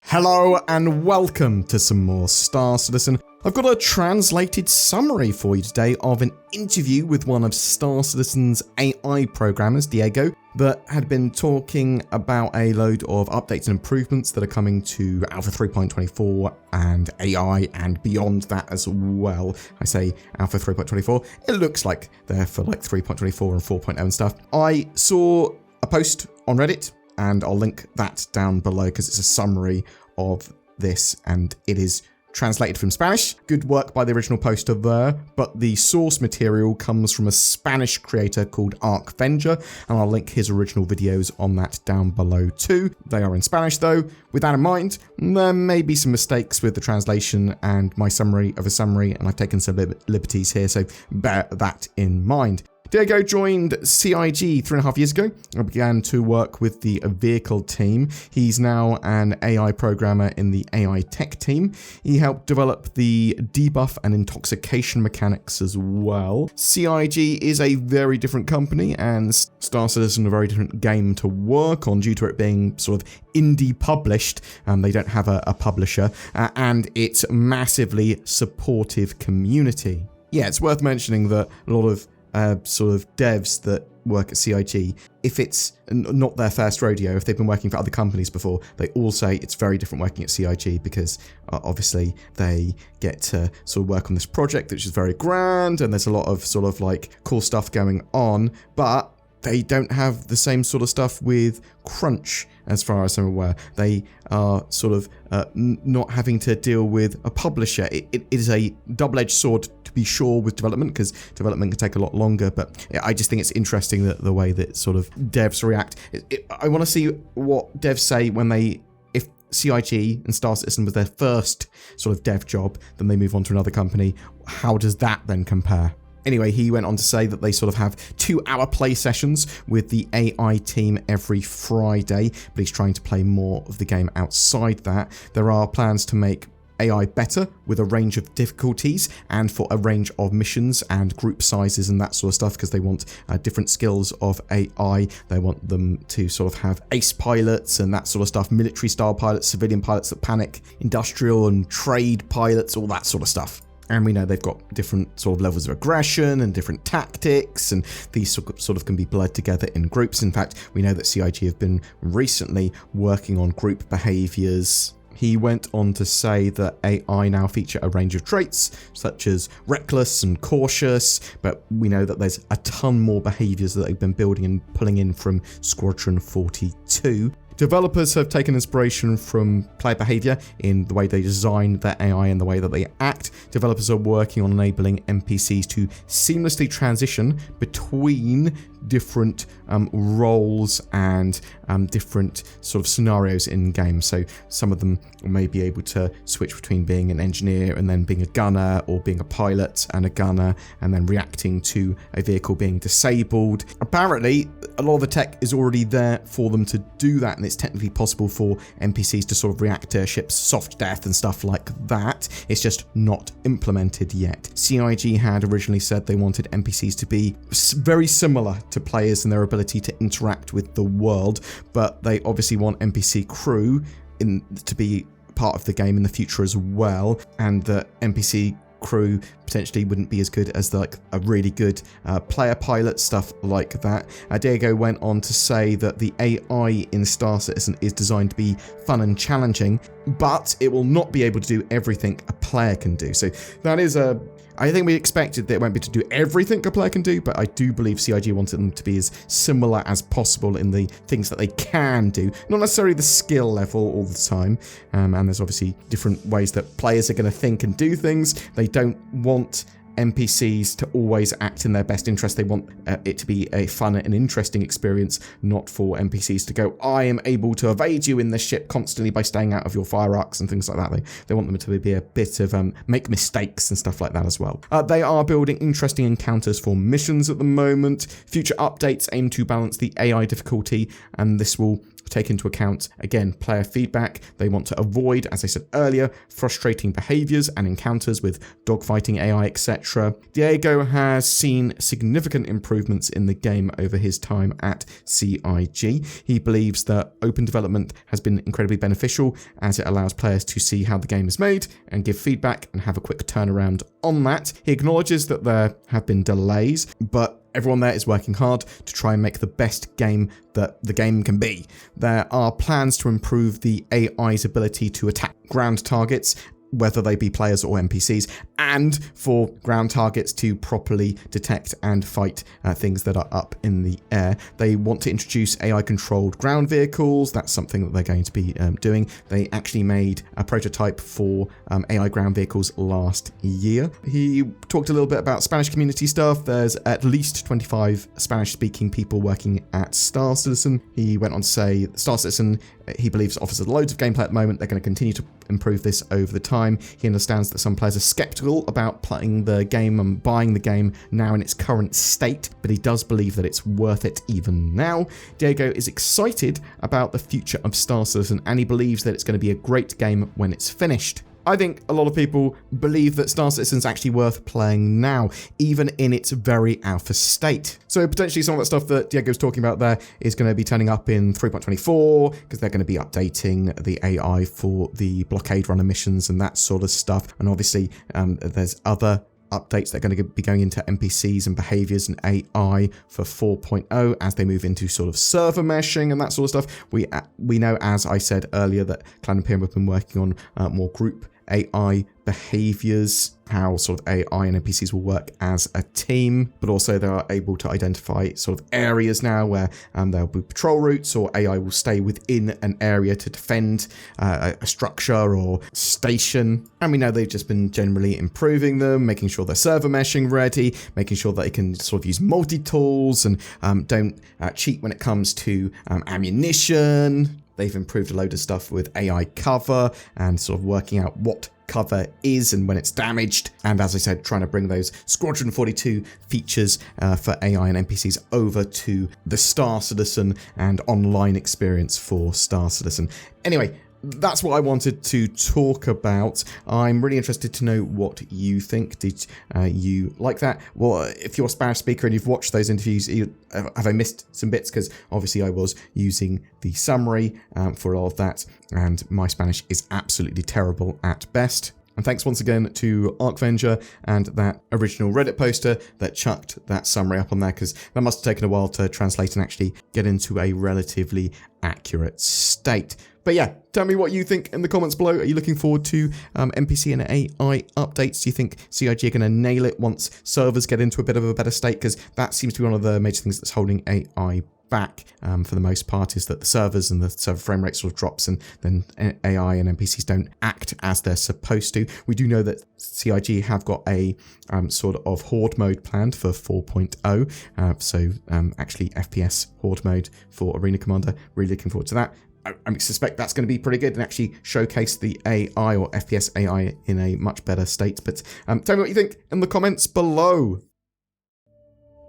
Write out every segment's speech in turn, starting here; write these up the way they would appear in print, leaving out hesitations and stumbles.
Hello and welcome to some more Star Citizen. I've got a translated summary for you today of an interview with one of Star Citizen's AI programmers, Diego, that had been talking about a load of updates and improvements that are coming to Alpha 3.24 and AI and beyond that as well. I say Alpha 3.24, it looks like they're for like 3.24 and 4.0 and stuff. I saw a post on Reddit, and I'll link that down below because it's a summary of this and it is translated from Spanish. Good work by the original poster there, but the source material comes from a Spanish creator called Archvenger, and I'll link his original videos on that down below too. They are in Spanish though. With that in mind, there may be some mistakes with the translation and my summary of a summary, and I've taken some liberties here, so bear that in mind. Diego joined CIG 3.5 years ago and began to work with the vehicle team. He's now an AI programmer in the AI tech team. He helped develop the debuff and intoxication mechanics as well. CIG is a very different company and Star Citizen a very different game to work on due to it being sort of indie published. They don't have a publisher and its massively supportive community. Yeah, it's worth mentioning that a lot of sort of devs that work at CIG, if it's not their first rodeo, if they've been working for other companies before, they all say it's very different working at CIG because obviously they get to sort of work on this project which is very grand and there's a lot of sort of like cool stuff going on, but they don't have the same sort of stuff with crunch as far as I'm aware. They are sort of not having to deal with a publisher. It is a double-edged sword to be sure with development because development can take a lot longer, but I just think it's interesting that the way that sort of devs react. I want to see what devs say when if CIG and Star Citizen was their first sort of dev job, then they move on to another company. How does that then compare? Anyway, he went on to say that they sort of have 2-hour play sessions with the AI team every Friday, but he's trying to play more of the game outside that. There are plans to make AI better with a range of difficulties and for a range of missions and group sizes and that sort of stuff because they want different skills of AI. They want them to sort of have ace pilots and that sort of stuff, military style pilots, civilian pilots that panic, industrial and trade pilots, all that sort of stuff. And we know they've got different sort of levels of aggression and different tactics, and these sort of can be blurred together in groups. In fact, we know that CIG have been recently working on group behaviors. He went on to say that AI now feature a range of traits, such as reckless and cautious, but we know that there's a ton more behaviors that they've been building and pulling in from Squadron 42. Developers have taken inspiration from player behavior in the way they design their AI and the way that they act. Developers are working on enabling NPCs to seamlessly transition between different roles and different sort of scenarios in games. So some of them may be able to switch between being an engineer and then being a gunner, or being a pilot and a gunner and then reacting to a vehicle being disabled. Apparently, a lot of the tech is already there for them to do that, and it's technically possible for NPCs to sort of react to ships' soft death and stuff like that. It's just not implemented yet. CIG had originally said they wanted NPCs to be very similar to players in their ability to interact with the world, but they obviously want NPC crew to be part of the game in the future as well, and the NPC crew potentially wouldn't be as good as like a really good player pilot, stuff like that. Diego went on to say that the AI in Star Citizen is designed to be fun and challenging, but it will not be able to do everything a player can do. So that is I think we expected that it won't be able to do everything a player can do, but I do believe CIG wanted them to be as similar as possible in the things that they can do, not necessarily the skill level all the time. And there's obviously different ways that players are going to think and do things. They don't want NPCs to always act in their best interest. They want it to be a fun and interesting experience, not for NPCs to go, I am able to evade you in this ship constantly by staying out of your fire arcs and things like that. They want them to be a bit of make mistakes and stuff like that as well. They are building interesting encounters for missions at the moment. Future updates aim to balance the AI difficulty, and this will take into account, again, player feedback. They want to avoid, as I said earlier, frustrating behaviors and encounters with dogfighting AI, etc. Diego has seen significant improvements in the game over his time at CIG. He believes that open development has been incredibly beneficial as it allows players to see how the game is made and give feedback and have a quick turnaround on that. He acknowledges that there have been delays, but everyone there is working hard to try and make the best game that the game can be. There are plans to improve the AI's ability to attack ground targets, whether they be players or NPCs, and for ground targets to properly detect and fight things that are up in the air. They want to introduce AI-controlled ground vehicles. That's something that they're going to be doing. They actually made a prototype for AI ground vehicles last year. He talked a little bit about Spanish community stuff. There's at least 25 Spanish-speaking people working at Star Citizen. He went on to say Star Citizen, he believes, offers loads of gameplay at the moment. They're going to continue to improve this over the time. He understands that some players are skeptical about playing the game and buying the game now in its current state, but he does believe that it's worth it even now. Diego is excited about the future of Star Citizen, and he believes that it's going to be a great game when it's finished. I think a lot of people believe that Star Citizen's actually worth playing now, even in its very alpha state. So potentially some of that stuff that Diego's talking about there is going to be turning up in 3.24, because they're going to be updating the AI for the blockade runner missions and that sort of stuff. And obviously there's other updates that are going to be going into NPCs and behaviors and AI for 4.0 as they move into sort of server meshing and that sort of stuff. We know, as I said earlier, that Cloud Imperium have been working on more group AI behaviors, how sort of AI and NPCs will work as a team, but also they are able to identify sort of areas now where there'll be patrol routes, or AI will stay within an area to defend a structure or station. And we know they've just been generally improving them, making sure they're server meshing ready, making sure that they can sort of use multi-tools and don't cheat when it comes to ammunition. They've improved a load of stuff with AI cover and sort of working out what cover is and when it's damaged. And as I said, trying to bring those Squadron 42 features for AI and NPCs over to the Star Citizen and online experience for Star Citizen. Anyway, that's what I wanted to talk about. I'm really interested to know what you think. Did you like that? Well, if you're a Spanish speaker and you've watched those interviews, have I missed some bits? Because obviously I was using the summary for all of that, and my Spanish is absolutely terrible at best. And thanks once again to Archvenger and that original Reddit poster that chucked that summary up on there, because that must have taken a while to translate and actually get into a relatively accurate state. But yeah, tell me what you think in the comments below. Are you looking forward to NPC and AI updates? Do you think CIG are going to nail it once servers get into a bit of a better state? Because that seems to be one of the major things that's holding AI back for the most part, is that the servers and the server frame rate sort of drops, and then AI and NPCs don't act as they're supposed to. We do know that CIG have got a sort of horde mode planned for 4.0, so actually FPS horde mode for Arena Commander. Really looking forward to that. I suspect that's going to be pretty good and actually showcase the AI or FPS AI in a much better state. But tell me what you think in the comments below.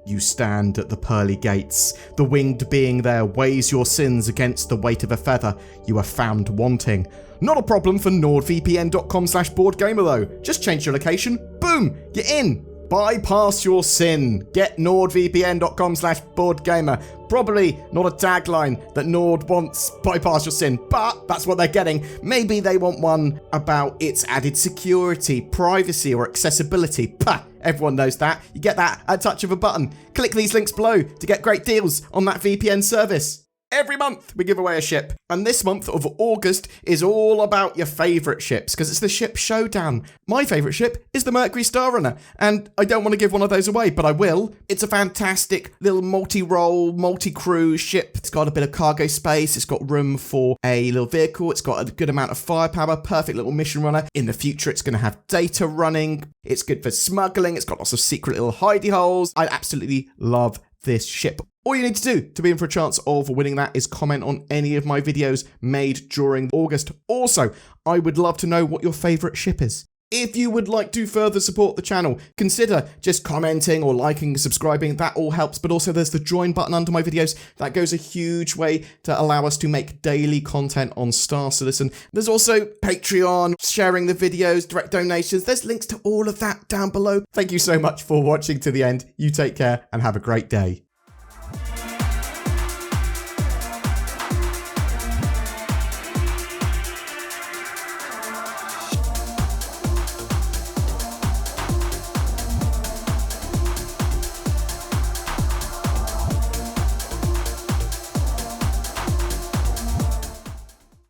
You stand at the pearly gates. The winged being there weighs your sins against the weight of a feather. You are found wanting. Not a problem for nordvpn.com/BoredGamer though. Just change your location. Boom, you're in. Bypass your sin. Get nordvpn.com/BoredGamer. Probably not a tagline that Nord wants, bypass your sin, but that's what they're getting. Maybe they want one about its added security, privacy, or accessibility. Pah, everyone knows that. You get that at a touch of a button. Click these links below to get great deals on that VPN service. Every month we give away a ship, and this month of August is all about your favourite ships, because it's the ship showdown. My favourite ship is the Mercury Star Runner, and I don't want to give one of those away, but I will. It's a fantastic little multi-role, multi-crew ship. It's got a bit of cargo space, it's got room for a little vehicle, it's got a good amount of firepower, perfect little mission runner. In the future it's going to have data running, it's good for smuggling, it's got lots of secret little hidey holes. I absolutely love this ship. All you need to do to be in for a chance of winning that is comment on any of my videos made during August. Also, I would love to know what your favourite ship is. If you would like to further support the channel, consider just commenting or liking, subscribing. That all helps. But also there's the join button under my videos. That goes a huge way to allow us to make daily content on Star Citizen. There's also Patreon, sharing the videos, direct donations. There's links to all of that down below. Thank you so much for watching to the end. You take care and have a great day.